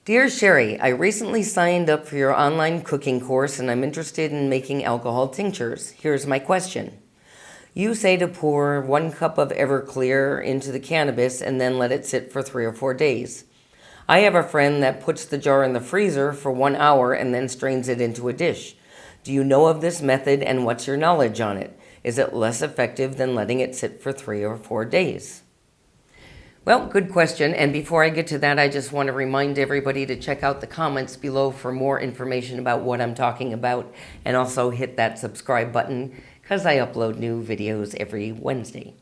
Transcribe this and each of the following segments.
Dear Cheri, I recently signed up for your online cooking course and I'm interested in making alcohol tinctures. Here's my question. You say to pour 1 cup of Everclear into the cannabis and then let it sit for 3 or 4 days. I have a friend that puts the jar in the freezer for 1 hour and then strains it into a dish. Do you know of this method and what's your knowledge on it? Is it less effective than letting it sit for 3 or 4 days? Well, good question. And before I get to that, I just want to remind everybody to check out the comments below for more information about what I'm talking about, and also hit that subscribe button because I upload new videos every Wednesday.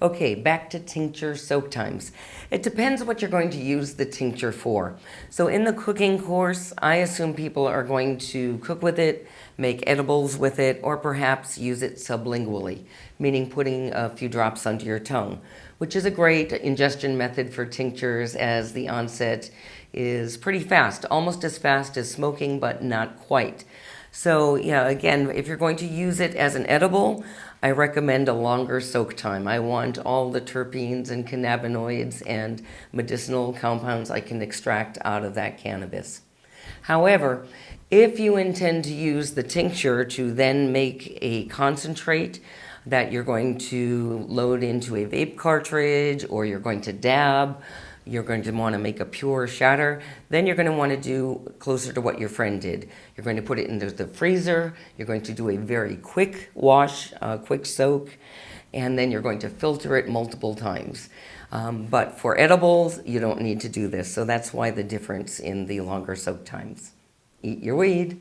Okay, back to tincture soak times. It depends what you're going to use the tincture for. So in the cooking course, I assume people are going to cook with it, make edibles with it, or perhaps use it sublingually, meaning putting a few drops under your tongue, which is a great ingestion method for tinctures as the onset is pretty fast, almost as fast as smoking, but not quite. So yeah, again, if you're going to use it as an edible, I recommend a longer soak time. I want all the terpenes and cannabinoids and medicinal compounds I can extract out of that cannabis. However, if you intend to use the tincture to then make a concentrate that you're going to load into a vape cartridge, or you're going to dab, you're going to want to make a pure shatter, then you're going to want to do closer to what your friend did. You're going to put it into the freezer, you're going to do a very quick wash, quick soak, and then you're going to filter it multiple times. But for edibles, you don't need to do this, so that's why the difference in the longer soak times. Eat your weed.